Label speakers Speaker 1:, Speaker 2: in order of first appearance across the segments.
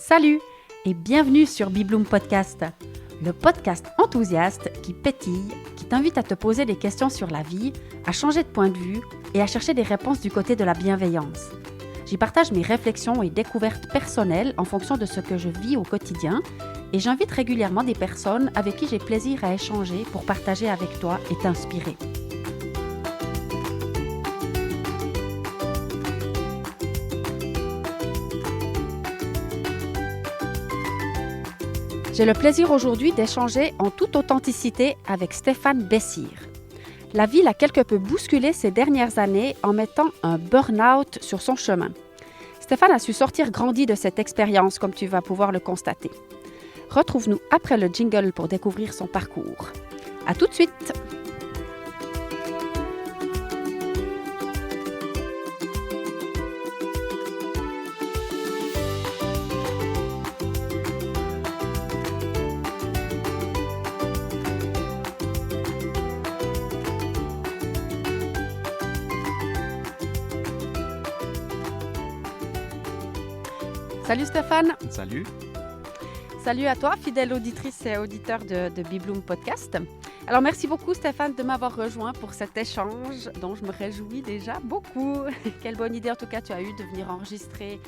Speaker 1: Salut et bienvenue sur Bibloom Podcast, le podcast enthousiaste qui pétille, qui t'invite à te poser des questions sur la vie, à changer de point de vue et à chercher des réponses du côté de la bienveillance. J'y partage mes réflexions et découvertes personnelles en fonction de ce que je vis au quotidien et j'invite régulièrement des personnes avec qui j'ai plaisir à échanger pour partager avec toi et t'inspirer. J'ai le plaisir aujourd'hui d'échanger en toute authenticité avec Stéphane Bessire. La vie l'a quelque peu bousculé ces dernières années en mettant un burn-out sur son chemin. Stéphane a su sortir grandi de cette expérience, comme tu vas pouvoir le constater. Retrouve-nous après le jingle pour découvrir son parcours. À tout de suite! Salut Stéphane!
Speaker 2: Salut!
Speaker 1: Salut à toi, fidèle auditrice et auditeur de Bibloom Podcast. Alors, merci beaucoup Stéphane de m'avoir rejoint pour cet échange dont je me réjouis déjà beaucoup. Quelle bonne idée en tout cas tu as eu de venir enregistrer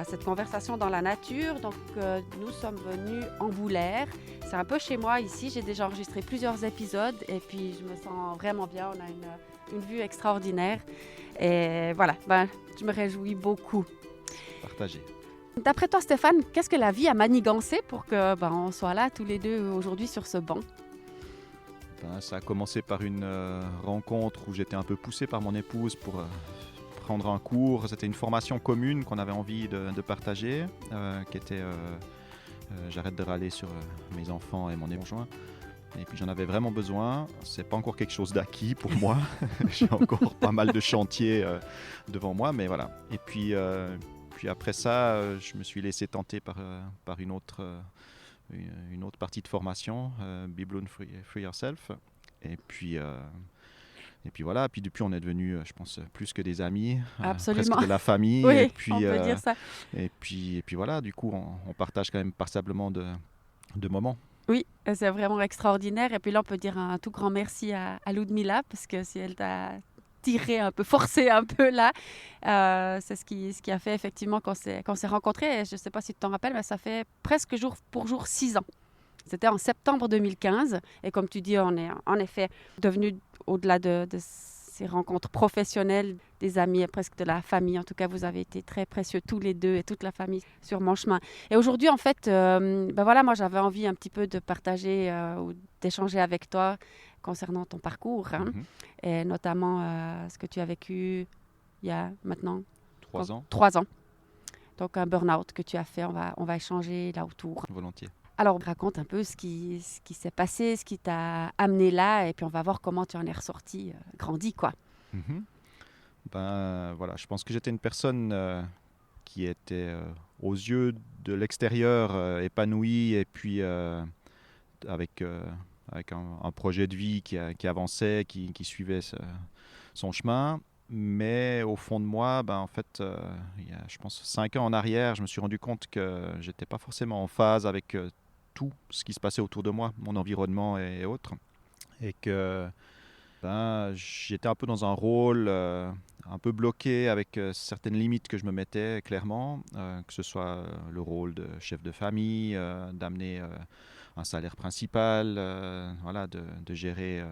Speaker 1: cette conversation dans la nature. Donc, nous sommes venus en Boulaire. C'est un peu chez moi ici. J'ai déjà enregistré plusieurs épisodes et puis je me sens vraiment bien. On a une vue extraordinaire. Et voilà, je me réjouis beaucoup.
Speaker 2: Partagez.
Speaker 1: D'après toi, Stéphane, qu'est-ce que la vie a manigancé pour que on soit là tous les deux aujourd'hui sur ce banc?
Speaker 2: Ça a commencé par une rencontre où j'étais un peu poussé par mon épouse pour prendre un cours. C'était une formation commune qu'on avait envie de partager, qui était j'arrête de râler sur mes enfants et mon conjoint. Et puis j'en avais vraiment besoin. C'est pas encore quelque chose d'acquis pour moi. J'ai encore pas mal de chantiers devant moi, mais voilà. Et puis après ça, je me suis laissé tenter par une autre partie de formation, Bibloom Free Yourself. Et puis voilà. Puis depuis, on est devenus, je pense, plus que des amis, presque de la famille.
Speaker 1: Oui,
Speaker 2: et puis,
Speaker 1: on peut dire ça.
Speaker 2: Et puis voilà, du coup, on partage quand même passablement de moments.
Speaker 1: Oui, c'est vraiment extraordinaire. Et puis là, on peut dire un tout grand merci à Ludmila, parce que si elle t'a forcé un peu là, c'est ce qui a fait effectivement qu'on s'est rencontrés. Et je ne sais pas si tu t'en rappelles, mais ça fait presque jour pour jour 6 ans. C'était en septembre 2015. Et comme tu dis, on est en effet devenus, au-delà de ces rencontres professionnelles, des amis et presque de la famille. En tout cas, vous avez été très précieux tous les deux et toute la famille sur mon chemin. Et aujourd'hui, en fait, moi, j'avais envie un petit peu de partager ou d'échanger avec toi concernant ton parcours, et notamment ce que tu as vécu il y a maintenant
Speaker 2: 3 ans.
Speaker 1: 3 ans. Donc, un burn-out que tu as fait. On va échanger là autour.
Speaker 2: Volontiers.
Speaker 1: Alors, raconte un peu ce qui s'est passé, ce qui t'a amené là, et puis on va voir comment tu en es ressorti, grandi, quoi.
Speaker 2: Voilà, je pense que j'étais une personne qui était aux yeux de l'extérieur épanouie et puis avec un projet de vie qui avançait, qui suivait son chemin. Mais au fond de moi, en fait, il y a, je pense, 5 ans en arrière, je me suis rendu compte que j'étais pas forcément en phase avec tout ce qui se passait autour de moi, mon environnement et autres. Et que j'étais un peu dans un rôle un peu bloqué avec certaines limites que je me mettais clairement, que ce soit le rôle de chef de famille, d'amener un salaire principal, de gérer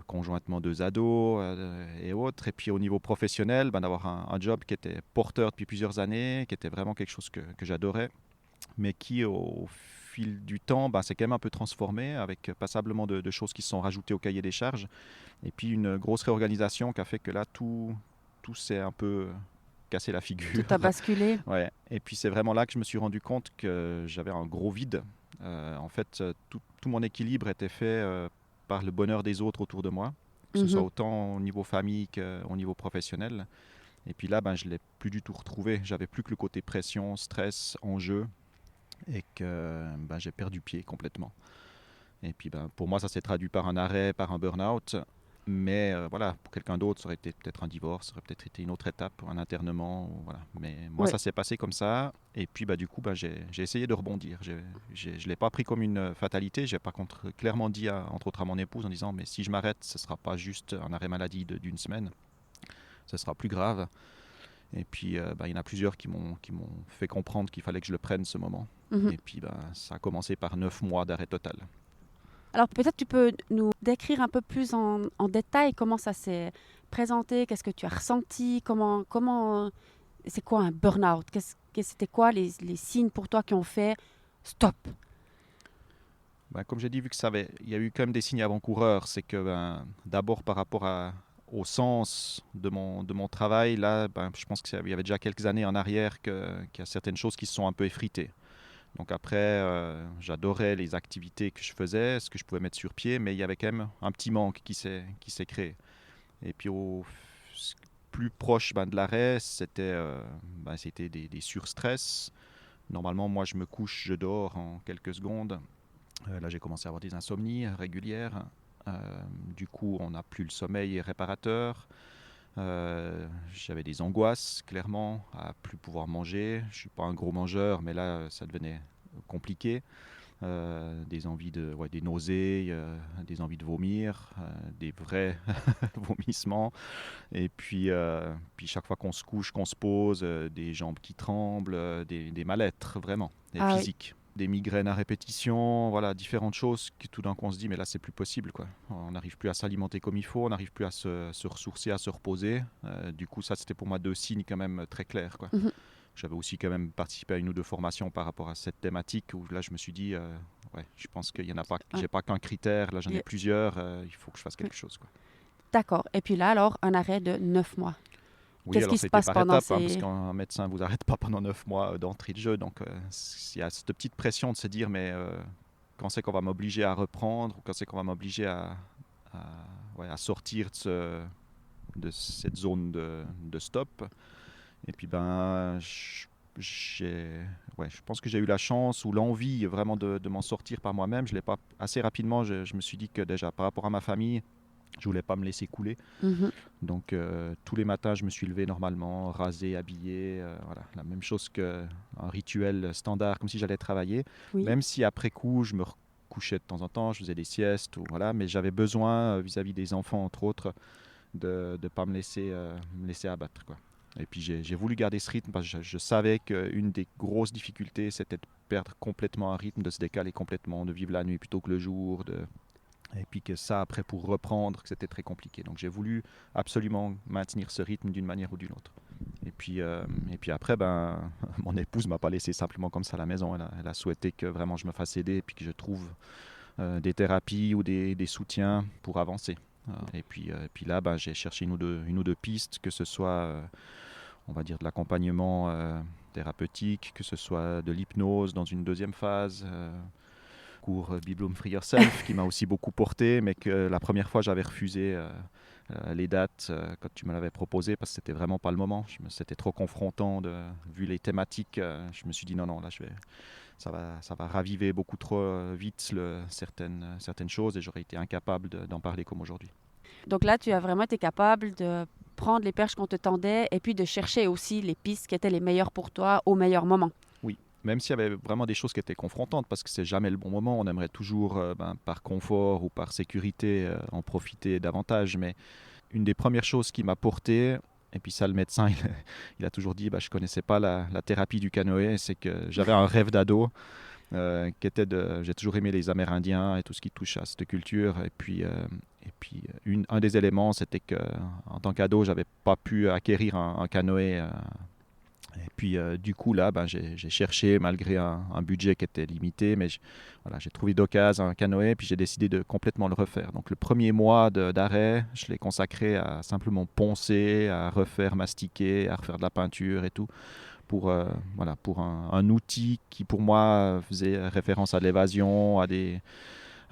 Speaker 2: conjointement 2 ados et autres. Et puis au niveau professionnel, d'avoir un job qui était porteur depuis plusieurs années, qui était vraiment quelque chose que j'adorais, mais qui au fil du temps s'est quand même un peu transformé avec passablement de choses qui se sont rajoutées au cahier des charges. Et puis une grosse réorganisation qui a fait que là, tout s'est un peu cassé la figure.
Speaker 1: Tout a basculé.
Speaker 2: Ouais. Et puis c'est vraiment là que je me suis rendu compte que j'avais un gros vide. En fait, tout mon équilibre était fait par le bonheur des autres autour de moi, que ce soit autant au niveau famille qu'au niveau professionnel. Et puis là, je ne l'ai plus du tout retrouvé. J'avais plus que le côté pression, stress, enjeu, et que j'ai perdu pied complètement. Et puis pour moi, ça s'est traduit par un arrêt, par un burn-out. Mais voilà, pour quelqu'un d'autre, ça aurait été peut-être un divorce, ça aurait peut-être été une autre étape, un internement. Voilà. Mais moi,
Speaker 1: Ouais.
Speaker 2: ça s'est passé comme ça. Et puis, du coup, j'ai essayé de rebondir. Je ne l'ai pas pris comme une fatalité. J'ai par contre clairement dit, entre autres à mon épouse, en disant, mais si je m'arrête, ce ne sera pas juste un arrêt maladie d'une semaine. Ce sera plus grave. Et puis, il y en a plusieurs qui m'ont fait comprendre qu'il fallait que je le prenne ce moment.
Speaker 1: Mhm.
Speaker 2: Et puis, ça a commencé par 9 mois d'arrêt total.
Speaker 1: Alors peut-être tu peux nous décrire un peu plus en détail comment ça s'est présenté, qu'est-ce que tu as ressenti, c'est quoi un burn-out, c'était quoi les signes pour toi qui ont fait stop.
Speaker 2: Comme j'ai dit, vu il y a eu quand même des signes avant-coureurs, c'est que d'abord par rapport au sens de mon travail, là, je pense qu'il y avait déjà quelques années en arrière qu'il y a certaines choses qui se sont un peu effritées. Donc après, j'adorais les activités que je faisais, ce que je pouvais mettre sur pied, mais il y avait quand même un petit manque qui s'est créé. Et puis plus proche de l'arrêt, c'était des surstress. Normalement, moi, je me couche, je dors en quelques secondes. Là, j'ai commencé à avoir des insomnies régulières. Du coup, on n'a plus le sommeil réparateur. J'avais des angoisses, clairement, à plus pouvoir manger. Je ne suis pas un gros mangeur, mais là, ça devenait compliqué. Des envies des nausées, des envies de vomir, des vrais vomissements. Et puis chaque fois qu'on se couche, qu'on se pose, des jambes qui tremblent, des mal-être vraiment, des
Speaker 1: Ah oui.
Speaker 2: physiques. Des migraines à répétition, voilà, différentes choses qui tout d'un coup on se dit mais là c'est plus possible quoi. On n'arrive plus à s'alimenter comme il faut, on n'arrive plus à se ressourcer, à se reposer. Du coup ça c'était pour moi deux signes quand même très clairs quoi.
Speaker 1: Mhm.
Speaker 2: J'avais aussi quand même participé à une ou deux formations par rapport à cette thématique où là je me suis dit ouais je pense qu'il y en a pas,
Speaker 1: Ouais.
Speaker 2: j'ai pas qu'un critère, là j'en ai
Speaker 1: Yeah.
Speaker 2: plusieurs, il faut que je fasse
Speaker 1: Ouais.
Speaker 2: quelque chose quoi.
Speaker 1: D'accord. Et puis là alors un arrêt de 9 mois.
Speaker 2: Oui,
Speaker 1: Qu'est-ce
Speaker 2: alors
Speaker 1: qui se
Speaker 2: c'était
Speaker 1: passe
Speaker 2: par
Speaker 1: pendant
Speaker 2: étapes, parce
Speaker 1: ces...
Speaker 2: qu'un médecin ne vous arrête pas pendant 9 mois d'entrée de jeu. Donc il y a cette petite pression de se dire, mais quand c'est qu'on va m'obliger à reprendre, ou quand c'est qu'on va m'obliger à sortir de cette zone de stop. Et puis je pense que j'ai eu la chance ou l'envie vraiment de m'en sortir par moi-même. Je l'ai pas assez rapidement. Je me suis dit que déjà par rapport à ma famille, je voulais pas me laisser couler.
Speaker 1: Mhm.
Speaker 2: Donc tous les matins, je me suis levé normalement, rasé, habillé, voilà, la même chose qu'un rituel standard, comme si j'allais travailler.
Speaker 1: Oui.
Speaker 2: Même si après coup, je me couchais de temps en temps, je faisais des siestes, voilà, mais j'avais besoin, vis-à-vis des enfants entre autres, de ne pas me laisser abattre, quoi. Et puis j'ai voulu garder ce rythme parce que je savais qu'une des grosses difficultés, c'était de perdre complètement un rythme, de se décaler complètement, de vivre la nuit plutôt que le jour, et puis que ça, après, pour reprendre, que c'était très compliqué. Donc j'ai voulu absolument maintenir ce rythme d'une manière ou d'une autre. Et puis après, mon épouse ne m'a pas laissé simplement comme ça à la maison. Elle a souhaité que vraiment je me fasse aider et puis que je trouve des thérapies ou des soutiens pour avancer. Et puis là, j'ai cherché une ou deux pistes, que ce soit, on va dire, de l'accompagnement thérapeutique, que ce soit de l'hypnose dans une deuxième phase, cours Be Bloom Free Yourself qui m'a aussi beaucoup porté, mais que la première fois j'avais refusé les dates quand tu me l'avais proposé parce que c'était vraiment pas le moment. C'était trop confrontant vu les thématiques. Je me suis dit non, là ça va raviver beaucoup trop vite certaines choses et j'aurais été incapable d'en parler comme aujourd'hui.
Speaker 1: Donc là, tu as vraiment été capable de prendre les perches qu'on te tendait et puis de chercher aussi les pistes qui étaient les meilleures pour toi au meilleur moment.
Speaker 2: Oui, même s'il y avait vraiment des choses qui étaient confrontantes, parce que c'est jamais le bon moment, on aimerait toujours, par confort ou par sécurité, en profiter davantage. Mais une des premières choses qui m'a porté, et puis ça le médecin, il a toujours dit, je ne connaissais pas la thérapie du canoë, c'est que j'avais un rêve d'ado. J'ai toujours aimé les Amérindiens et tout ce qui touche à cette culture. Et puis un des éléments, c'était que en tant qu'ado, j'avais pas pu acquérir un canoë. Et puis du coup là, j'ai cherché malgré un budget qui était limité, mais voilà, j'ai trouvé d'occasion un canoë, puis j'ai décidé de complètement le refaire. Donc le premier mois d'arrêt, je l'ai consacré à simplement poncer, à refaire mastiquer, à refaire de la peinture et tout, pour un outil qui pour moi faisait référence à l'évasion, à des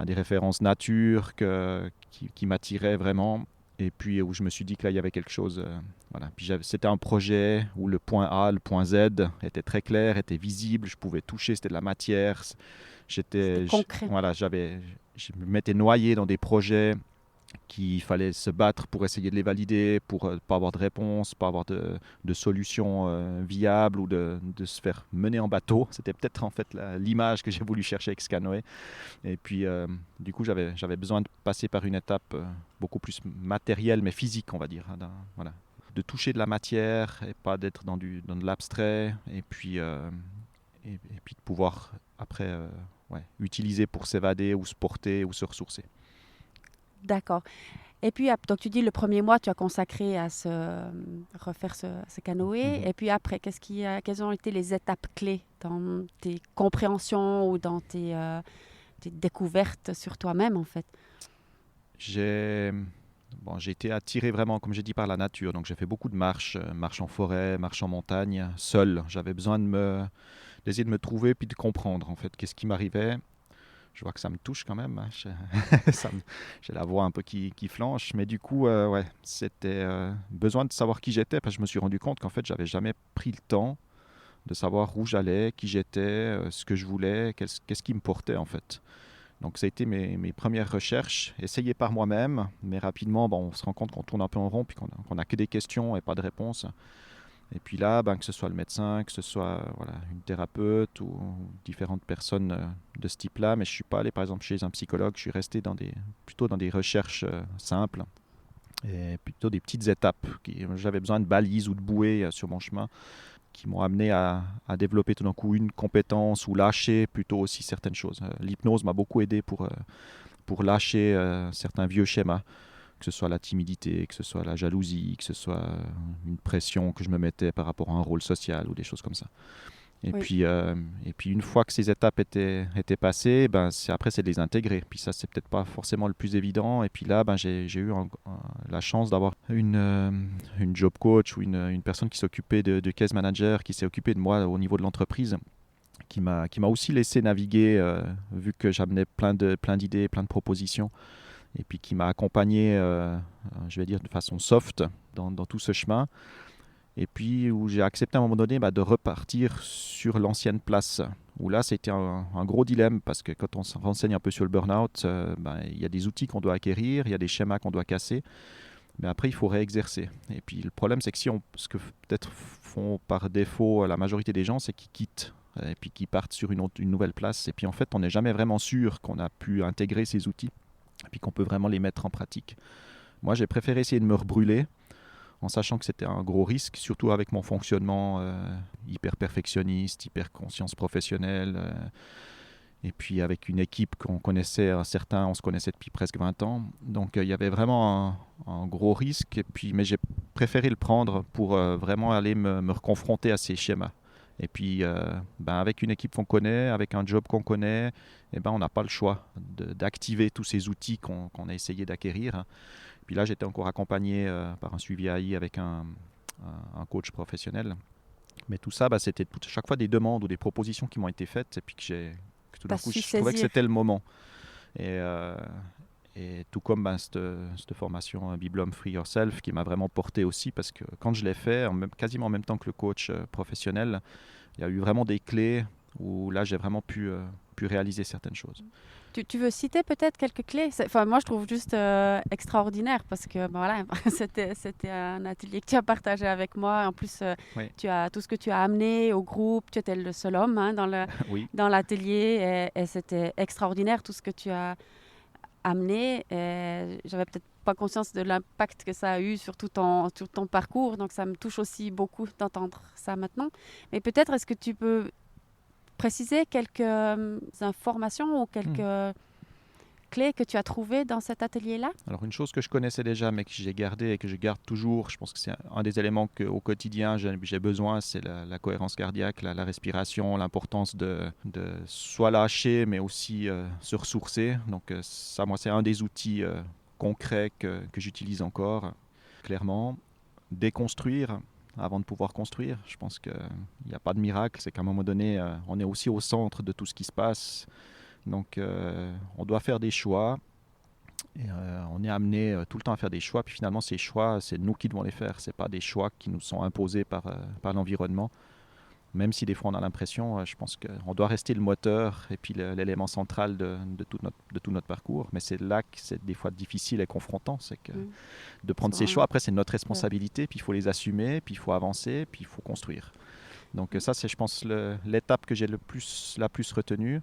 Speaker 2: références nature qui m'attiraient vraiment. Et puis où je me suis dit que là il y avait quelque chose. Voilà. Puis c'était un projet où le point A, le point Z était très clair, était visible, je pouvais toucher, c'était de la matière.
Speaker 1: C'était concret.
Speaker 2: Voilà, je me m'étais noyé dans des projets qu'il fallait se battre pour essayer de les valider, pour ne pas avoir de réponse, pas avoir de solution viable ou de se faire mener en bateau. C'était peut-être en fait l'image que j'ai voulu chercher avec Scanway. Et puis du coup j'avais besoin de passer par une étape beaucoup plus matérielle mais physique, on va dire. Voilà. De toucher de la matière et pas d'être dans de l'abstrait. Et puis de pouvoir après utiliser pour s'évader ou se porter ou se ressourcer.
Speaker 1: D'accord. Et puis, donc tu dis le premier mois, tu as consacré à refaire ce canoë. Et puis après, quelles ont été les étapes clés dans tes compréhensions ou dans tes découvertes sur toi-même, en fait?
Speaker 2: J'ai été attiré vraiment, comme j'ai dit, par la nature. Donc j'ai fait beaucoup de marches, marches en forêt, marches en montagne, seul. J'avais besoin d'essayer de me trouver puis de comprendre en fait qu'est-ce qui m'arrivait. Je vois que ça me touche quand même. Hein. J'ai la voix un peu qui flanche. Mais du coup, c'était besoin de savoir qui j'étais parce que je me suis rendu compte qu'en fait, j'avais jamais pris le temps de savoir où j'allais, qui j'étais, ce que je voulais, qu'est-ce qui me portait en fait. Donc ça a été mes premières recherches, essayées par moi-même, mais rapidement, on se rend compte qu'on tourne un peu en rond, puis qu'on n'a que des questions et pas de réponses. Et puis là, que ce soit le médecin, que ce soit une thérapeute ou différentes personnes de ce type-là, mais je ne suis pas allé par exemple chez un psychologue, je suis resté plutôt dans des recherches simples et plutôt des petites étapes. J'avais besoin de balises ou de bouées sur mon chemin qui m'ont amené à développer tout d'un coup une compétence ou lâcher plutôt aussi certaines choses. L'hypnose m'a beaucoup aidé pour lâcher certains vieux schémas, que ce soit la timidité, que ce soit la jalousie, que ce soit une pression que je me mettais par rapport à un rôle social ou des choses comme ça. Et,
Speaker 1: Oui.
Speaker 2: puis une fois que ces étapes étaient passées, après c'est de les intégrer. Puis ça, c'est peut-être pas forcément le plus évident. Et puis là, j'ai eu la chance d'avoir une job coach ou une personne qui s'occupait de case manager, qui s'est occupée de moi au niveau de l'entreprise, qui m'a aussi laissé naviguer, vu que j'amenais plein d'idées, plein de propositions. Et puis qui m'a accompagné, je vais dire, de façon soft dans tout ce chemin. Et puis où j'ai accepté à un moment donné de repartir sur l'ancienne place. Où là, c'était un gros dilemme parce que quand on se renseigne un peu sur le burn-out, il y a des outils qu'on doit acquérir, il y a des schémas qu'on doit casser. Mais après, il faut réexercer. Et puis le problème, c'est que ce que peut-être font par défaut la majorité des gens, c'est qu'ils quittent et puis qu'ils partent sur une nouvelle place. Et puis en fait, on n'est jamais vraiment sûr qu'on a pu intégrer ces outils et puis qu'on peut vraiment les mettre en pratique. Moi, j'ai préféré essayer de me rebrûler en sachant que c'était un gros risque, surtout avec mon fonctionnement hyper perfectionniste, hyper conscience professionnelle, et puis avec une équipe qu'on connaissait, certains on se connaissait depuis presque 20 ans. Donc il y avait vraiment un gros risque, mais j'ai préféré le prendre pour vraiment aller me reconfronter à ces schémas. Et puis, avec une équipe qu'on connaît, avec un job qu'on connaît, on n'a pas le choix d'activer tous ces outils qu'on a essayé d'acquérir. Puis là, j'étais encore accompagné par un suivi AI avec un coach professionnel. Mais tout ça, c'était chaque fois des demandes ou des propositions qui m'ont été faites et puis que tout d'un coup, je trouvais que c'était le moment. Et tout comme cette formation Biblom Free Yourself qui m'a vraiment porté aussi parce que quand je l'ai fait, quasiment en même temps que le coach professionnel, il y a eu vraiment des clés où là, j'ai vraiment pu réaliser certaines choses.
Speaker 1: Tu veux citer peut-être quelques clés? Moi, je trouve juste extraordinaire parce que c'était un atelier que tu as partagé avec moi. En plus,
Speaker 2: Oui.
Speaker 1: tu as tout ce que tu as amené au groupe. Tu étais le seul homme
Speaker 2: Oui.
Speaker 1: dans l'atelier et c'était extraordinaire tout ce que tu as amené. J'avais peut-être pas conscience de l'impact que ça a eu sur tout ton parcours. Donc, ça me touche aussi beaucoup d'entendre ça maintenant. Mais peut-être, est-ce que tu peux préciser quelques informations ou quelques clés que tu as trouvées dans cet atelier-là?
Speaker 2: Alors une chose que je connaissais déjà mais que j'ai gardé et que je garde toujours, je pense que c'est un des éléments qu'au quotidien j'ai besoin, c'est la cohérence cardiaque, la respiration, l'importance de soit lâcher mais aussi se ressourcer. Donc ça, moi, c'est un des outils concrets que j'utilise encore, clairement. Déconstruire avant de pouvoir construire. Je pense qu'il n'y a pas de miracle, c'est qu'à un moment donné, on est aussi au centre de tout ce qui se passe. Donc on doit faire des choix et on est amené tout le temps à faire des choix. Puis finalement, ces choix, c'est nous qui devons les faire. Ce n'est pas des choix qui nous sont imposés par l'environnement. Même si des fois on a l'impression, je pense qu'on doit rester le moteur et puis l'élément central de tout notre parcours. Mais c'est là que c'est des fois difficile et confrontant, c'est que de prendre ses choix. Après, c'est notre responsabilité, puis il faut les assumer, puis il faut avancer, puis il faut construire. Donc ça, c'est, je pense, l'étape que j'ai la plus retenue.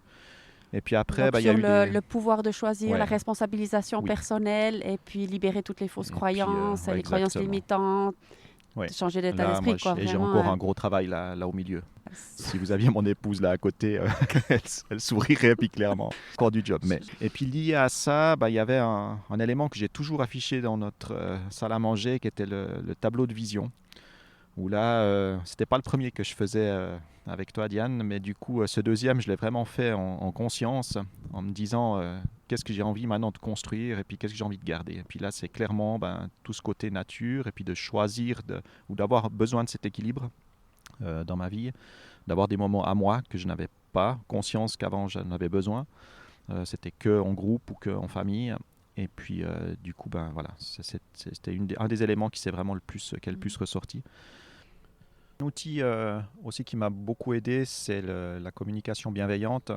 Speaker 2: Et puis après,
Speaker 1: Donc,
Speaker 2: il y a eu
Speaker 1: le pouvoir de choisir, la responsabilisation personnelle, et puis libérer toutes les fausses croyances, les croyances limitantes, changer d'état d'esprit.
Speaker 2: J'ai encore un gros travail là au milieu. Si vous aviez mon épouse là à côté, elle sourirait puis clairement. Encore du job. Et puis lié à ça, il y avait un élément que j'ai toujours affiché dans notre salle à manger qui était le tableau de vision. Où là, c'était pas le premier que je faisais avec toi, Diane, mais du coup, ce deuxième, je l'ai vraiment fait en conscience, en me disant qu'est-ce que j'ai envie maintenant de construire et puis qu'est-ce que j'ai envie de garder. Et puis là, c'est clairement tout ce côté nature et puis de choisir ou d'avoir besoin de cet équilibre dans ma vie, d'avoir des moments à moi que je n'avais pas conscience qu'avant j'en avais besoin. C'était que en groupe ou que en famille. Et puis, du coup, voilà, c'était un des éléments qui est le plus ressorti. Un outil aussi qui m'a beaucoup aidé, c'est la communication bienveillante,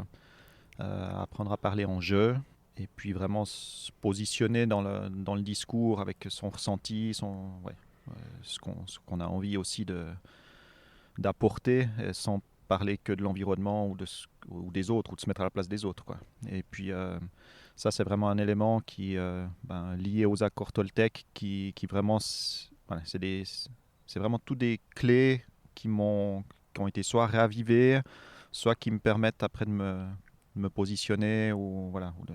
Speaker 2: apprendre à parler en jeu, et puis vraiment se positionner dans le discours avec son ressenti, ce qu'on a envie aussi d'apporter, sans parler que de l'environnement ou des autres, ou de se mettre à la place des autres, quoi. Et puis ça, c'est vraiment un élément qui lié aux accords Toltec, qui vraiment, c'est vraiment toutes des clés qui ont été soit réavivées, soit qui me permettent après de me positionner ou de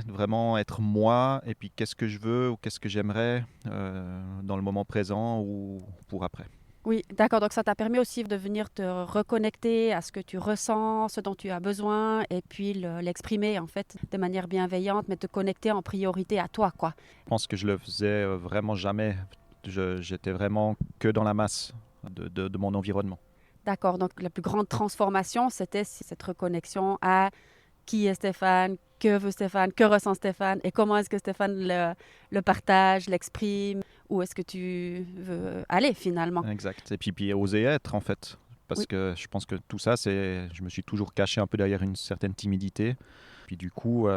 Speaker 2: vraiment être moi, et puis qu'est-ce que je veux ou qu'est-ce que j'aimerais dans le moment présent ou pour après.
Speaker 1: Oui, d'accord. Donc ça t'a permis aussi de venir te reconnecter à ce que tu ressens, ce dont tu as besoin, et puis l'exprimer en fait de manière bienveillante, mais te connecter en priorité à toi, quoi.
Speaker 2: Je pense que je le faisais vraiment jamais. J'étais vraiment que dans la masse de mon environnement.
Speaker 1: D'accord. Donc la plus grande transformation, c'était cette reconnexion à qui est Stéphane, que veut Stéphane, que ressent Stéphane, et comment est-ce que Stéphane le partage, l'exprime, où est-ce que tu veux aller finalement.
Speaker 2: Exact. Et puis oser être en fait. Parce que je pense que tout ça, je me suis toujours caché un peu derrière une certaine timidité. Puis du coup,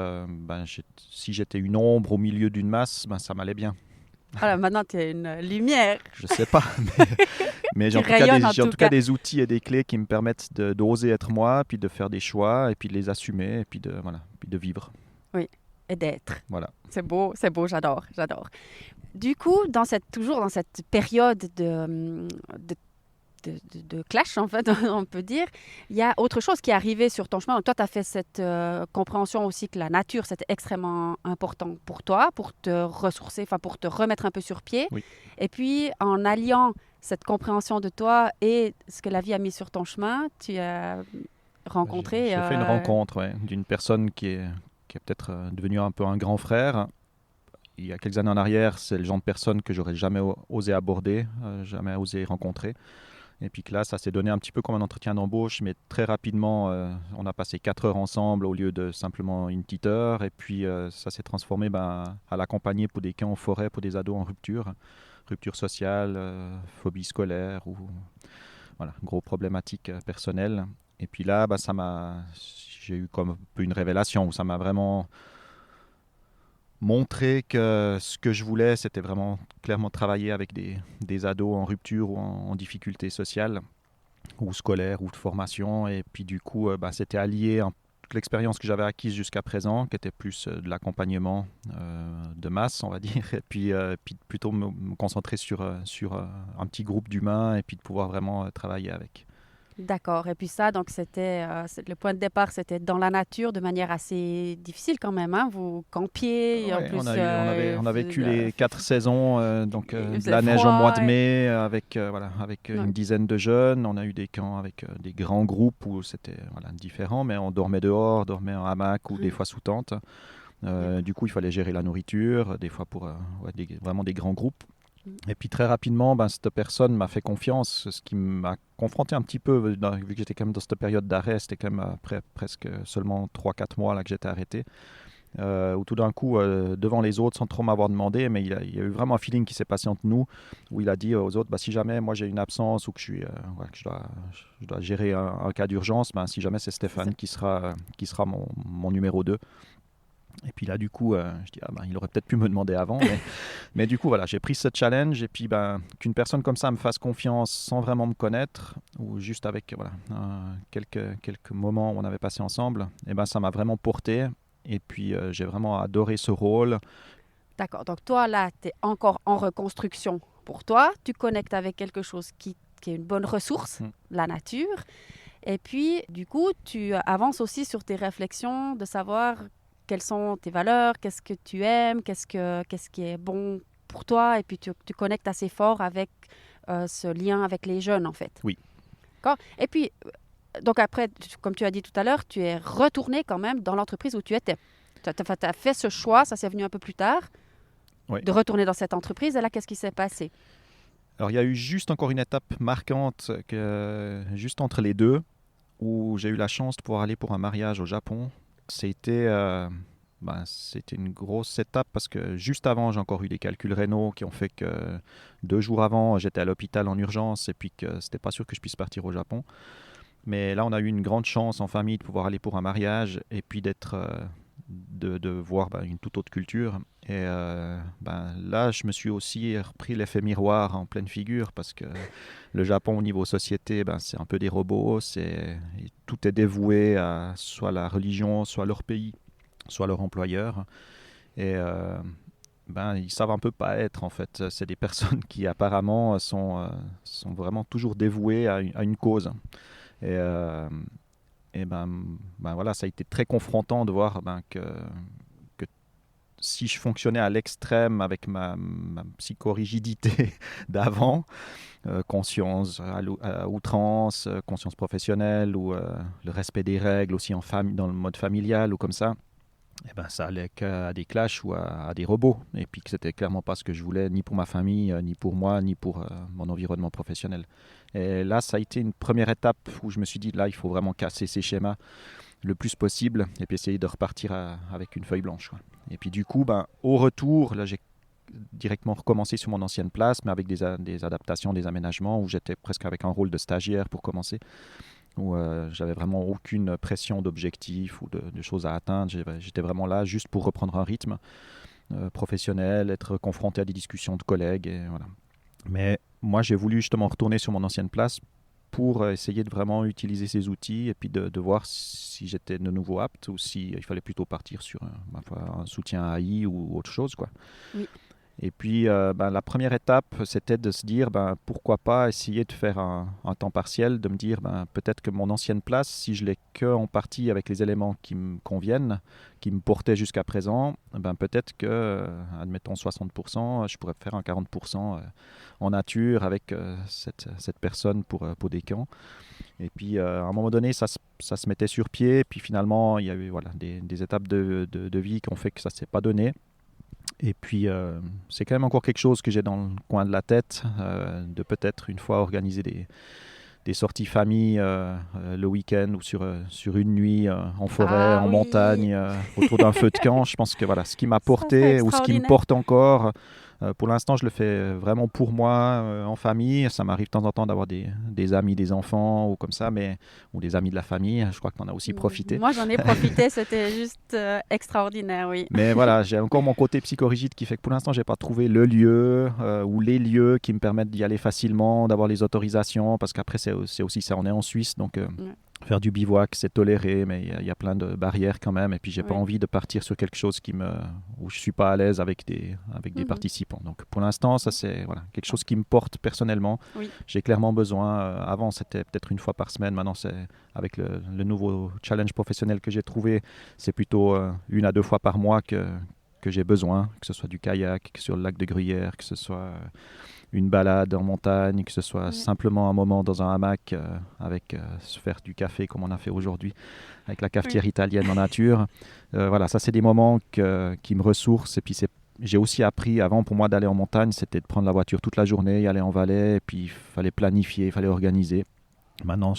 Speaker 2: si j'étais une ombre au milieu d'une masse, ça m'allait bien.
Speaker 1: Alors maintenant, tu es une lumière.
Speaker 2: Je sais pas, mais j'ai en tout cas des outils et des clés qui me permettent d'oser être moi, puis de faire des choix, et puis de les assumer, et puis de vivre.
Speaker 1: Oui, et d'être.
Speaker 2: Voilà.
Speaker 1: C'est beau, j'adore. Du coup, toujours dans cette période de clash, en fait, on peut dire, il y a autre chose qui est arrivé sur ton chemin. Donc, toi, tu as fait cette compréhension aussi que la nature, c'était extrêmement important pour toi, pour te ressourcer, pour te remettre un peu sur pied.
Speaker 2: Oui.
Speaker 1: Et puis, en alliant cette compréhension de toi et ce que la vie a mis sur ton chemin, tu as rencontré...
Speaker 2: J'ai fait une rencontre d'une personne qui est peut-être devenue un peu un grand frère. Il y a quelques années en arrière, c'est le genre de personne que j'aurais jamais osé aborder, jamais osé rencontrer. Et puis que là, ça s'est donné un petit peu comme un entretien d'embauche, mais très rapidement, on a passé 4 heures ensemble au lieu de simplement une petite heure. Et puis ça s'est transformé à l'accompagner pour des camps en forêt, pour des ados en rupture sociale, phobie scolaire ou gros problématiques personnelles. Et puis là, j'ai eu comme un peu une révélation où ça m'a vraiment montré que ce que je voulais, c'était vraiment clairement travailler avec des ados en rupture ou en difficulté sociale ou scolaire ou de formation. Et puis du coup, c'était allié toute l'expérience que j'avais acquise jusqu'à présent, qui était plus de l'accompagnement de masse, on va dire, et puis plutôt me concentrer sur un petit groupe d'humains et puis de pouvoir vraiment travailler avec.
Speaker 1: D'accord. Et puis ça, donc c'était le point de départ, c'était dans la nature, de manière assez difficile quand même. Hein? Vous campiez,
Speaker 2: Ouais,
Speaker 1: en plus.
Speaker 2: On a vécu les 4 saisons, de la neige au mois de mai, avec une dizaine de jeunes. On a eu des camps avec des grands groupes où c'était différent, mais on dormait dehors, on dormait en hamac ou des fois sous tente. Du coup, il fallait gérer la nourriture, des fois pour vraiment des grands groupes. Et puis très rapidement, cette personne m'a fait confiance, ce qui m'a confronté un petit peu, vu que j'étais quand même dans cette période d'arrêt, c'était quand même après presque seulement 3-4 mois là, que j'étais arrêté. où tout d'un coup, devant les autres, sans trop m'avoir demandé, mais il y a eu vraiment un feeling qui s'est passé entre nous, où il a dit aux autres, si jamais moi j'ai une absence ou que, que je dois gérer un cas d'urgence, si jamais c'est Stéphane qui sera mon numéro 2. Et puis là, du coup, je dis, il aurait peut-être pu me demander avant. Mais du coup, voilà, j'ai pris ce challenge. Et puis, qu'une personne comme ça me fasse confiance sans vraiment me connaître, ou juste avec quelques moments où on avait passé ensemble, ça m'a vraiment porté. Et puis, j'ai vraiment adoré ce rôle.
Speaker 1: D'accord. Donc, toi, là, tu es encore en reconstruction. Pour toi, tu connectes avec quelque chose qui est une bonne ressource, la nature. Et puis, du coup, tu avances aussi sur tes réflexions de savoir quelles sont tes valeurs, qu'est-ce que tu aimes, qu'est-ce qui est bon pour toi. Et puis, tu connectes assez fort avec ce lien avec les jeunes, en fait.
Speaker 2: Oui.
Speaker 1: D'accord. Et puis, donc après, comme tu as dit tout à l'heure, tu es retourné quand même dans l'entreprise où tu étais. Tu as fait ce choix, ça s'est venu un peu plus tard, de retourner dans cette entreprise. Et là, qu'est-ce qui s'est passé?
Speaker 2: Alors, il y a eu juste encore une étape marquante, juste entre les deux, où j'ai eu la chance de pouvoir aller pour un mariage au Japon. C'était une grosse étape parce que juste avant, j'ai encore eu des calculs rénaux qui ont fait que 2 jours avant, j'étais à l'hôpital en urgence et puis que c'était pas sûr que je puisse partir au Japon. Mais là, on a eu une grande chance en famille de pouvoir aller pour un mariage et puis de voir une toute autre culture. Et là, je me suis aussi repris l'effet miroir en pleine figure parce que le Japon, au niveau société, c'est un peu des robots. Tout est dévoué à soit la religion, soit leur pays, soit leur employeur. Et ils savent un peu pas être, en fait. C'est des personnes qui, apparemment, sont vraiment toujours dévouées à une cause. Et voilà, ça a été très confrontant de voir que si je fonctionnais à l'extrême avec ma psychorigidité d'avant, conscience à outrance, conscience professionnelle ou le respect des règles aussi dans le mode familial ou comme ça, ça allait qu'à des clashs ou à des robots. Et puis que c'était clairement pas ce que je voulais, ni pour ma famille, ni pour moi, ni pour mon environnement professionnel. Et là, ça a été une première étape où je me suis dit, là, il faut vraiment casser ces schémas le plus possible et puis essayer de repartir avec une feuille blanche, quoi. Et puis du coup, au retour, là, j'ai directement recommencé sur mon ancienne place, mais avec des adaptations, des aménagements, où j'étais presque avec un rôle de stagiaire pour commencer, où j'avais vraiment aucune pression d'objectifs ou de choses à atteindre. J'étais vraiment là juste pour reprendre un rythme professionnel, être confronté à des discussions de collègues. Et voilà. Mais moi, j'ai voulu justement retourner sur mon ancienne place pour essayer de vraiment utiliser ces outils et puis de voir si j'étais de nouveau apte ou s'il fallait plutôt partir sur un soutien AI ou autre chose, quoi.
Speaker 1: Oui.
Speaker 2: Et puis, la première étape, c'était de se dire, pourquoi pas essayer de faire un temps partiel, de me dire, peut-être que mon ancienne place, si je l'ai que en partie avec les éléments qui me conviennent, qui me portaient jusqu'à présent, peut-être que, admettons 60%, je pourrais faire un 40% en nature avec cette personne pour des camps. Et puis, à un moment donné, ça se mettait sur pied. Puis finalement, il y a eu des étapes de vie qui ont fait que ça ne s'est pas donné. Et puis, c'est quand même encore quelque chose que j'ai dans le coin de la tête, de peut-être une fois organiser des sorties famille le week-end ou sur une nuit en forêt, en montagne, autour d'un feu de camp. Je pense que voilà, ce qui m'a porté ou ce qui me porte encore, pour l'instant, je le fais vraiment pour moi, en famille. Ça m'arrive de temps en temps d'avoir des amis, des enfants ou comme ça, ou des amis de la famille. Je crois que tu en as aussi profité.
Speaker 1: Moi, j'en ai profité. C'était juste extraordinaire, oui.
Speaker 2: Mais voilà, j'ai encore mon côté psychorigide qui fait que pour l'instant, je n'ai pas trouvé le lieu ou les lieux qui me permettent d'y aller facilement, d'avoir les autorisations. Parce qu'après, c'est aussi ça. On est en Suisse, donc faire du bivouac, c'est toléré, mais il y a plein de barrières quand même. Et puis, j'ai pas envie de partir sur quelque chose où je suis pas à l'aise avec des participants. Donc, pour l'instant, ça c'est quelque chose qui me porte personnellement.
Speaker 1: Oui.
Speaker 2: J'ai clairement besoin. Avant, c'était peut-être une fois par semaine. Maintenant, c'est avec le nouveau challenge professionnel que j'ai trouvé, c'est plutôt 1 à 2 fois par mois que j'ai besoin, que ce soit du kayak, que sur le lac de Gruyère, que ce soit une balade en montagne, que ce soit simplement un moment dans un hamac avec se faire du café comme on a fait aujourd'hui avec la cafetière italienne en nature. Voilà, ça c'est des moments qui me ressourcent. Et puis j'ai aussi appris avant, pour moi, d'aller en montagne, c'était de prendre la voiture toute la journée, y aller en vallée, et puis il fallait planifier, il fallait organiser. Maintenant,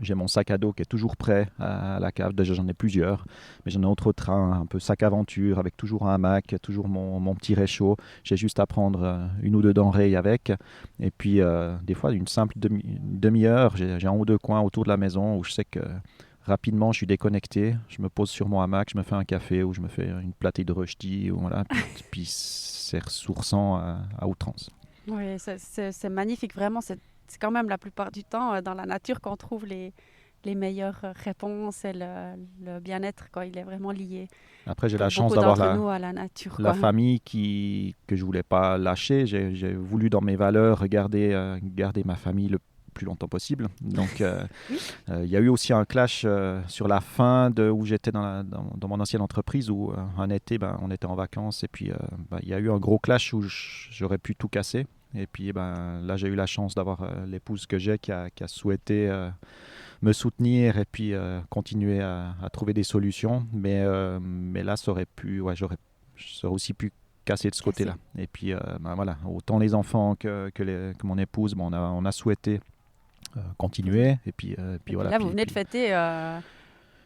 Speaker 2: j'ai mon sac à dos qui est toujours prêt à la cave. Déjà, j'en ai plusieurs, mais j'en ai autre au train, un peu sac aventure, avec toujours un hamac, toujours mon petit réchaud. J'ai juste à prendre une ou deux denrées avec. Et puis, des fois, une simple demi-heure, j'ai un ou deux coins autour de la maison où je sais que rapidement, je suis déconnecté. Je me pose sur mon hamac, je me fais un café ou je me fais une platée de rösti. Ou voilà, puis c'est ressourçant à outrance.
Speaker 1: Oui, c'est magnifique, vraiment. C'est quand même la plupart du temps dans la nature qu'on trouve les meilleures réponses et le bien-être quand il est vraiment lié
Speaker 2: Après, j'ai la
Speaker 1: pour
Speaker 2: chance
Speaker 1: beaucoup
Speaker 2: d'avoir
Speaker 1: d'entre nous à la nature,
Speaker 2: la
Speaker 1: quoi.
Speaker 2: famille que je voulais pas lâcher. J'ai voulu dans mes valeurs garder ma famille le plus longtemps possible. Donc,
Speaker 1: Oui,
Speaker 2: il y a eu aussi un clash sur la fin de où j'étais dans mon ancienne entreprise où un été, on était en vacances et puis il y a eu un gros clash où j'aurais pu tout casser. Et puis là, j'ai eu la chance d'avoir l'épouse que j'ai qui a souhaité me soutenir et puis continuer à trouver des solutions. Mais là, ça aurait pu, ouais, j'aurais aussi pu casser de ce
Speaker 1: cassé.
Speaker 2: côté-là. Et puis voilà, autant les enfants que mon épouse, on a souhaité continuer. Et puis
Speaker 1: Et puis
Speaker 2: voilà.
Speaker 1: là, vous venez de fêter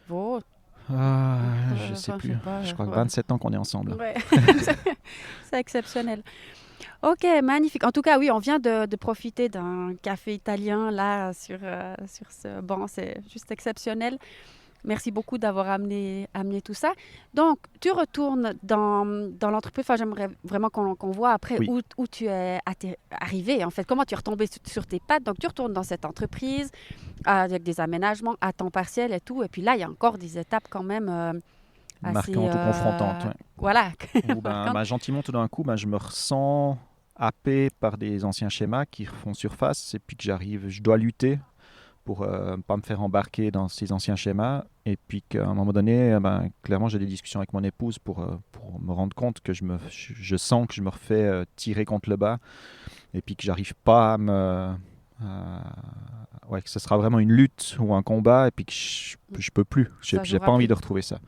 Speaker 1: vos...
Speaker 2: Je sais
Speaker 1: enfin, je
Speaker 2: plus.
Speaker 1: sais pas.
Speaker 2: Je crois que 27 ans qu'on est ensemble.
Speaker 1: Ouais. C'est exceptionnel. Ok, magnifique. En tout cas, oui, on vient de profiter d'un café italien là sur ce banc. C'est juste exceptionnel. Merci beaucoup d'avoir amené tout ça. Donc, tu retournes dans l'entreprise. Enfin, j'aimerais vraiment qu'on voit après
Speaker 2: Oui.
Speaker 1: où tu es arrivé, en fait. Comment tu es retombé sur tes pattes. Donc, tu retournes dans cette entreprise avec des aménagements à temps partiel et tout. Et puis là, il y a encore des étapes quand même assez...
Speaker 2: Marquante ou confrontante. Ouais.
Speaker 1: voilà.
Speaker 2: Où
Speaker 1: marquantes.
Speaker 2: gentiment, tout d'un coup, je me ressens happé par des anciens schémas qui refont surface et puis que je dois lutter pour pas me faire embarquer dans ces anciens schémas. Et puis qu'à un moment donné, clairement, j'ai des discussions avec mon épouse pour me rendre compte que je sens que je me refais tirer contre le bas et puis que j'arrive pas ouais, que ce sera vraiment une lutte ou un combat et puis que je peux plus.
Speaker 1: Ça
Speaker 2: J'ai
Speaker 1: jouera
Speaker 2: pas envie
Speaker 1: plus.
Speaker 2: de retrouver ça.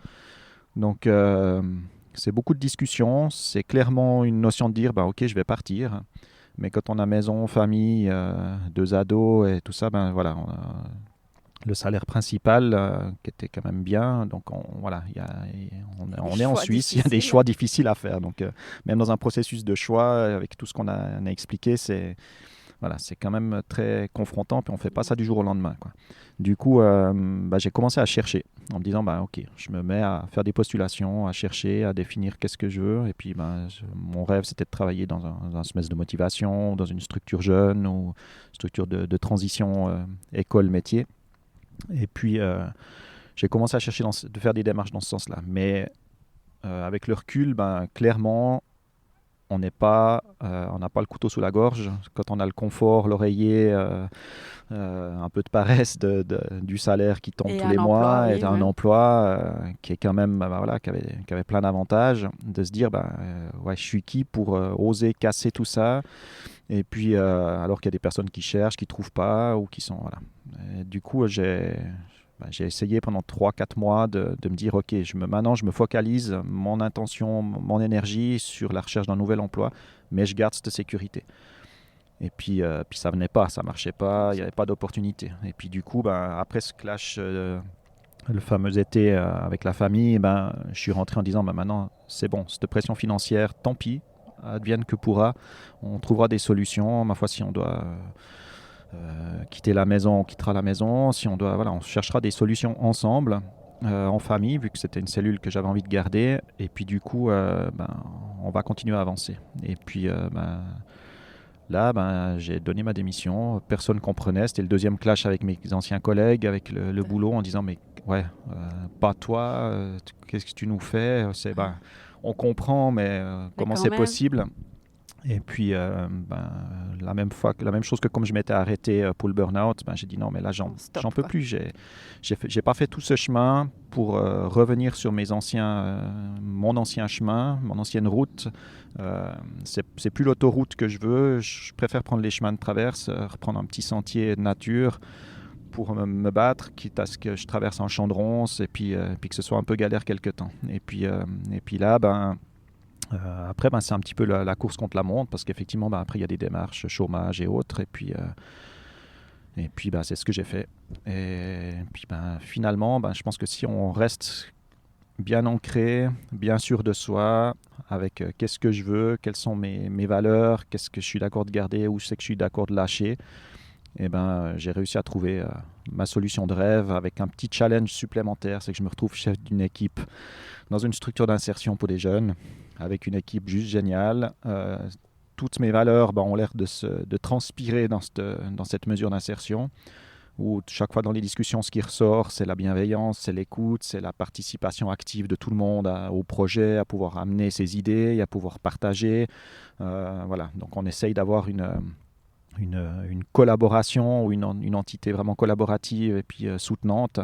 Speaker 2: Donc, c'est beaucoup de discussions. C'est clairement une notion de dire, ok, je vais partir. Mais quand on a maison, famille, deux ados et tout ça, voilà, on a le salaire principal qui était quand même bien. Donc, voilà, on est en
Speaker 1: Choix
Speaker 2: Suisse, il y a des
Speaker 1: difficile.
Speaker 2: choix difficiles à faire. Donc, même dans un processus de choix, avec tout ce on a expliqué, voilà, c'est quand même très confrontant, puis on ne fait pas ça du jour au lendemain, quoi. Du coup, j'ai commencé à chercher, en me disant, ok, je me mets à faire des postulations, à chercher, à définir qu'est-ce que je veux. Et puis, mon rêve, c'était de travailler dans un semestre de motivation, dans une structure jeune ou structure de transition école-métier. Et puis, j'ai commencé à chercher, de faire des démarches dans ce sens-là. Mais avec le recul, clairement, on n'a pas le couteau sous la gorge. Quand on a le confort, l'oreiller, un peu de paresse du salaire qui tombe
Speaker 1: Et
Speaker 2: tous
Speaker 1: un
Speaker 2: les
Speaker 1: emploi,
Speaker 2: mois, et
Speaker 1: oui.
Speaker 2: un
Speaker 1: Ouais.
Speaker 2: emploi qui est quand même, voilà, qui avait plein d'avantages, de se dire, ouais, je suis qui pour oser casser tout ça. Et puis, alors qu'il y a des personnes qui cherchent, qui ne trouvent pas, ou qui sont, voilà. Et du coup, j'ai essayé pendant 3-4 mois de me dire, ok, maintenant je me focalise mon intention, mon énergie sur la recherche d'un nouvel emploi, mais je garde cette sécurité. Et puis ça venait pas, ça marchait pas, il n'y avait pas d'opportunité. Et puis du coup, après ce clash, le fameux été avec la famille, je suis rentré en disant, maintenant c'est bon, cette pression financière, tant pis, advienne que pourra, on trouvera des solutions. Ma foi, si on doit quitter la maison, on quittera la maison. Si on doit, voilà, on cherchera des solutions ensemble, en famille, vu que c'était une cellule que j'avais envie de garder. Et puis du coup, on va continuer à avancer. Et puis là, j'ai donné ma démission. Personne ne comprenait. C'était le deuxième clash avec mes anciens collègues, avec le boulot, en disant, mais ouais, pas toi, qu'est-ce que tu nous fais? On comprend, mais
Speaker 1: Mais
Speaker 2: comment
Speaker 1: quand
Speaker 2: c'est
Speaker 1: même.
Speaker 2: possible? Et puis, la même chose que comme je m'étais arrêté pour le burn-out, j'ai dit non, mais là, j'en
Speaker 1: Stop,
Speaker 2: peux
Speaker 1: quoi.
Speaker 2: plus. J'ai pas fait tout ce chemin pour revenir sur mon ancien chemin, mon ancienne route. C'est plus l'autoroute que je veux. Je préfère prendre les chemins de traverse, reprendre un petit sentier de nature pour me battre, quitte à ce que je traverse un champ de ronces et puis que ce soit un peu galère quelque temps. Et puis là, après, c'est un petit peu la course contre la montre parce qu'effectivement, après, il y a des démarches chômage et autres. Et puis, c'est ce que j'ai fait. Et puis, finalement, je pense que si on reste bien ancré, bien sûr de soi, avec qu'est-ce que je veux, quelles sont mes valeurs, qu'est-ce que je suis d'accord de garder, où c'est que je suis d'accord de lâcher, et j'ai réussi à trouver ma solution de rêve avec un petit challenge supplémentaire, c'est que je me retrouve chef d'une équipe dans une structure d'insertion pour des jeunes, avec une équipe juste géniale. Toutes mes valeurs ont l'air de transpirer dans cette mesure d'insertion, où chaque fois dans les discussions, ce qui ressort, c'est la bienveillance, c'est l'écoute, c'est la participation active de tout le monde au projet, à pouvoir amener ses idées, à pouvoir partager. Voilà, donc on essaye d'avoir une collaboration ou une entité vraiment collaborative et puis soutenante,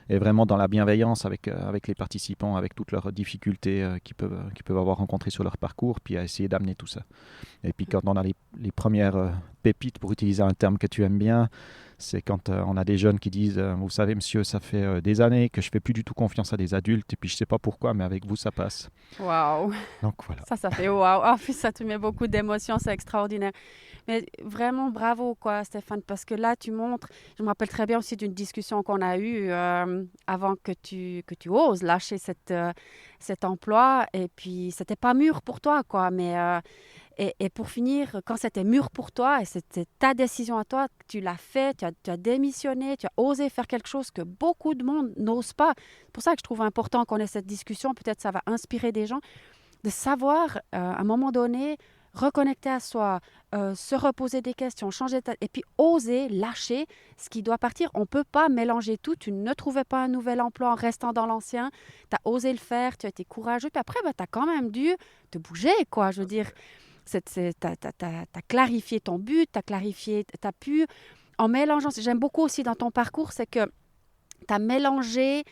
Speaker 2: et vraiment dans la bienveillance avec les participants, avec toutes leurs difficultés qu'ils peuvent avoir rencontrées sur leur parcours, puis à essayer d'amener tout ça. Et puis quand on a les premières pépites, pour utiliser un terme que tu aimes bien, c'est quand on a des jeunes qui disent vous savez monsieur, ça fait des années que je fais plus du tout confiance à des adultes, et puis je sais pas pourquoi, mais avec vous ça passe.
Speaker 1: Waouh!
Speaker 2: Donc voilà.
Speaker 1: Ça fait waouh! Ah, puis ça te met beaucoup d'émotions, c'est extraordinaire. Mais vraiment bravo, quoi, Stéphane, parce que là, tu montres. Je me rappelle très bien aussi d'une discussion qu'on a eue avant que tu oses lâcher cet emploi. Et puis, c'était pas mûr pour toi, quoi. Mais, et pour finir, quand c'était mûr pour toi et c'était ta décision à toi, tu l'as fait, tu as démissionné, tu as osé faire quelque chose que beaucoup de monde n'ose pas. C'est pour ça que je trouve important qu'on ait cette discussion. Peut-être ça va inspirer des gens de savoir, à un moment donné, reconnecter à soi, se reposer des questions, et puis oser lâcher ce qui doit partir. On ne peut pas mélanger tout. Tu ne trouvais pas un nouvel emploi en restant dans l'ancien. Tu as osé le faire, tu as été courageux. Puis après, tu as quand même dû te bouger, quoi. Je veux dire, tu as clarifié ton but, tu as pu, en mélangeant, j'aime beaucoup aussi dans ton parcours, c'est que tu as mélangé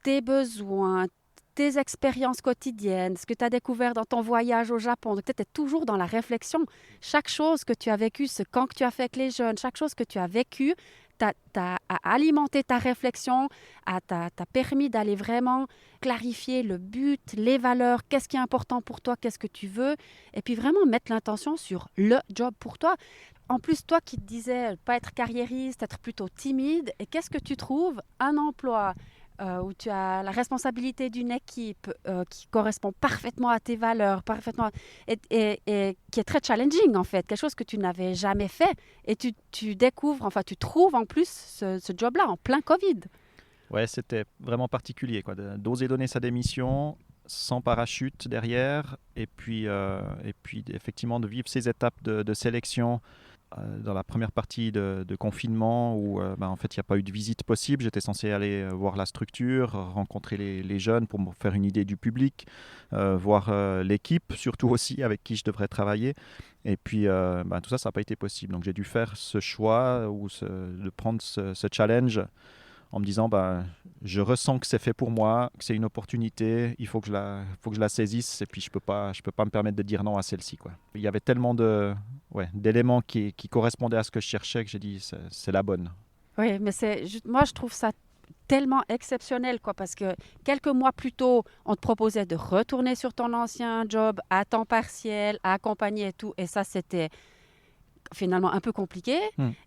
Speaker 1: tes besoins, tes expériences quotidiennes, ce que tu as découvert dans ton voyage au Japon. Donc, tu étais toujours dans la réflexion. Chaque chose que tu as vécue, ce camp que tu as fait avec les jeunes, chaque chose que tu as vécue, t'a alimenté ta réflexion, t'a permis d'aller vraiment clarifier le but, les valeurs, qu'est-ce qui est important pour toi, qu'est-ce que tu veux, et puis vraiment mettre l'intention sur le job pour toi. En plus, toi qui te disais pas être carriériste, être plutôt timide, et qu'est-ce que tu trouves? Un emploi où tu as la responsabilité d'une équipe qui correspond parfaitement à tes valeurs, et qui est très challenging en fait, quelque chose que tu n'avais jamais fait. Et tu découvres, enfin tu trouves en plus ce job-là en plein Covid.
Speaker 2: Ouais, c'était vraiment particulier, quoi, d'oser donner sa démission sans parachute derrière, et puis effectivement de vivre ces étapes de sélection dans la première partie de confinement où en fait il n'y a pas eu de visite possible. J'étais censé aller voir la structure, rencontrer les jeunes pour me faire une idée du public, voir l'équipe surtout aussi avec qui je devrais travailler. Et puis tout ça, ça n'a pas été possible. Donc j'ai dû faire ce choix de prendre ce challenge en me disant je ressens que c'est fait pour moi, que c'est une opportunité, il faut que je la saisisse, et puis je peux pas me permettre de dire non à celle-ci, quoi. Il y avait tellement d'éléments qui correspondaient à ce que je cherchais que j'ai dit c'est la bonne.
Speaker 1: Oui, mais moi je trouve ça tellement exceptionnel, quoi, parce que quelques mois plus tôt, on te proposait de retourner sur ton ancien job à temps partiel, à accompagner et tout, et ça c'était finalement un peu compliqué.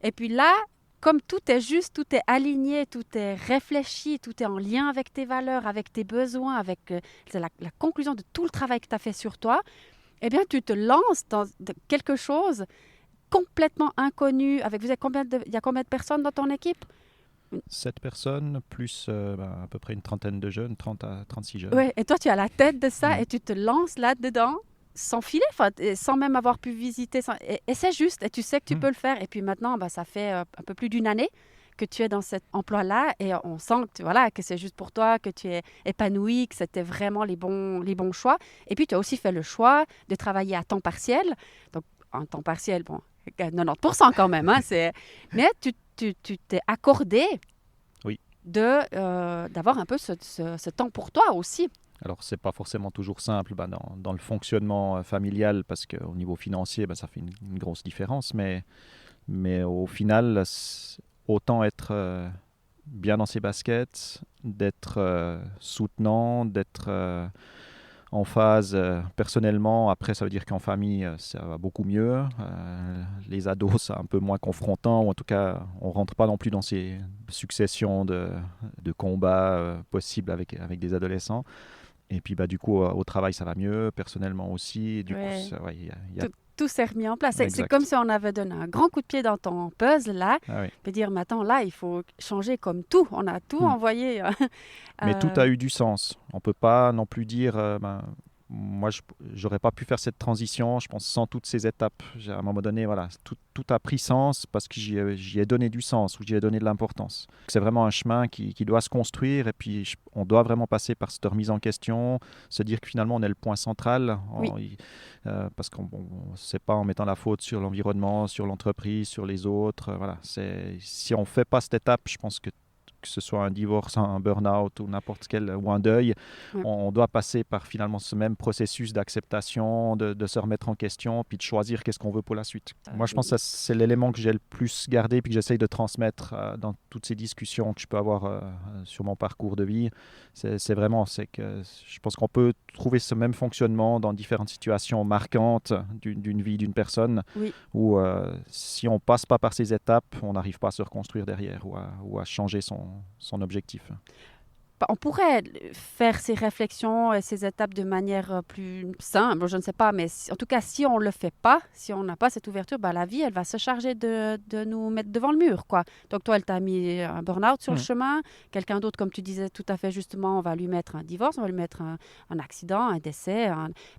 Speaker 1: Et puis là, comme tout est juste, tout est aligné, tout est réfléchi, tout est en lien avec tes valeurs, avec tes besoins, avec c'est la conclusion de tout le travail que tu as fait sur toi, eh bien, tu te lances dans quelque chose complètement inconnu. Il y a combien de personnes dans ton équipe?
Speaker 2: 7 personnes, plus à peu près une trentaine de jeunes, 30 à 36 jeunes.
Speaker 1: Oui, et toi, tu es à la tête de ça et tu te lances là-dedans sans filet, sans même avoir pu visiter. Et c'est juste, et tu sais que tu peux le faire. Et puis maintenant, ça fait un peu plus d'une année que tu es dans cet emploi-là et on sent que c'est juste pour toi, que tu es épanoui, que c'était vraiment les bons choix. Et puis, tu as aussi fait le choix de travailler à temps partiel. Donc, en temps partiel, 90% quand même. Hein, mais tu t'es accordé d'avoir un peu ce temps pour toi aussi.
Speaker 2: Alors, c'est pas forcément toujours simple dans le fonctionnement familial, parce qu'au niveau financier, ça fait une grosse différence. Mais au final, autant être bien dans ses baskets, d'être soutenant, d'être en phase personnellement. Après, ça veut dire qu'en famille, ça va beaucoup mieux. Les ados, c'est un peu moins confrontant, ou en tout cas, on ne rentre pas non plus dans ces successions de combats possibles avec des adolescents. Et puis, du coup, au travail, ça va mieux, personnellement aussi. Du coup,
Speaker 1: tout s'est remis en place.
Speaker 2: Exact.
Speaker 1: C'est comme si on avait donné un grand coup de pied dans ton puzzle, là.
Speaker 2: Ah oui.
Speaker 1: Puis dire, maintenant, là, il faut changer comme tout. On a tout envoyé.
Speaker 2: Mais tout a eu du sens. On ne peut pas non plus dire... moi, j'aurais pas pu faire cette transition, je pense, sans toutes ces étapes. À un moment donné, voilà, tout a pris sens parce que j'y ai donné du sens ou j'y ai donné de l'importance. C'est vraiment un chemin qui doit se construire et puis on doit vraiment passer par cette remise en question, se dire que finalement on est le point central.
Speaker 1: Oui.
Speaker 2: Parce qu'on c'est pas en mettant la faute sur l'environnement, sur l'entreprise, sur les autres. Voilà, si on ne fait pas cette étape, je pense que ce soit un divorce, un burn-out ou n'importe quel, ou un deuil, on doit passer par finalement ce même processus d'acceptation, de se remettre en question, puis de choisir qu'est-ce qu'on veut pour la suite. Moi, je pense que c'est l'élément que j'ai le plus gardé, puis que j'essaye de transmettre dans toutes ces discussions que je peux avoir sur mon parcours de vie. C'est que je pense qu'on peut trouver ce même fonctionnement dans différentes situations marquantes d'une vie d'une personne, où si on ne passe pas par ces étapes, on n'arrive pas à se reconstruire derrière ou à changer son objectif.
Speaker 1: On pourrait faire ces réflexions et ces étapes de manière plus simple, je ne sais pas, mais en tout cas, si on ne le fait pas, si on n'a pas cette ouverture, la vie, elle va se charger de nous mettre devant le mur, quoi. Donc toi, elle t'a mis un burn-out sur le chemin. Quelqu'un d'autre, comme tu disais tout à fait justement, on va lui mettre un divorce, on va lui mettre un accident, un décès,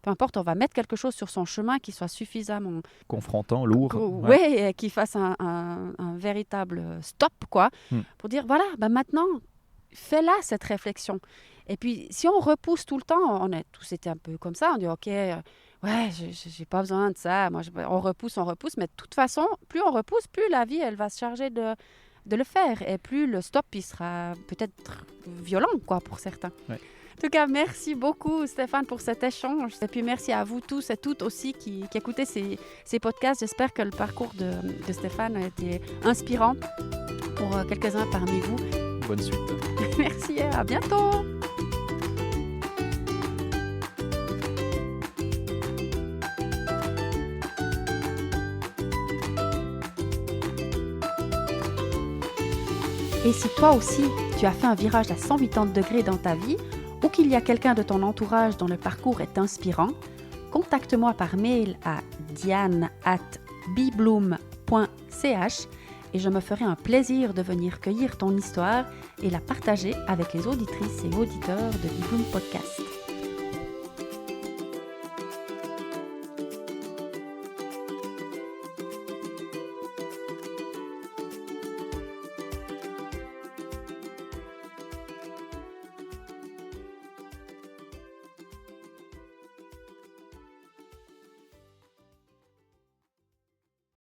Speaker 1: peu importe, on va mettre quelque chose sur son chemin qui soit suffisamment...
Speaker 2: confrontant, lourd.
Speaker 1: Oui, et qui fasse un véritable stop, quoi, pour dire, voilà, maintenant... Fais-la, cette réflexion. Et puis, si on repousse tout le temps, on a tous été un peu comme ça, on dit, OK, ouais, j'ai pas besoin de ça. Moi, on repousse, mais de toute façon, plus on repousse, plus la vie, elle va se charger de le faire. Et plus le stop, il sera peut-être violent, quoi, pour certains.
Speaker 2: Ouais.
Speaker 1: En tout cas, merci beaucoup, Stéphane, pour cet échange. Et puis, merci à vous tous et toutes aussi qui écoutez ces podcasts. J'espère que le parcours de Stéphane a été inspirant pour quelques-uns parmi vous.
Speaker 2: Bonne suite.
Speaker 1: Merci, à bientôt. Et si toi aussi, tu as fait un virage à 180 degrés dans ta vie ou qu'il y a quelqu'un de ton entourage dont le parcours est inspirant, contacte-moi par mail à diane@bibloom.ch et je me ferai un plaisir de venir cueillir ton histoire et la partager avec les auditrices et auditeurs de Bibloom Podcast.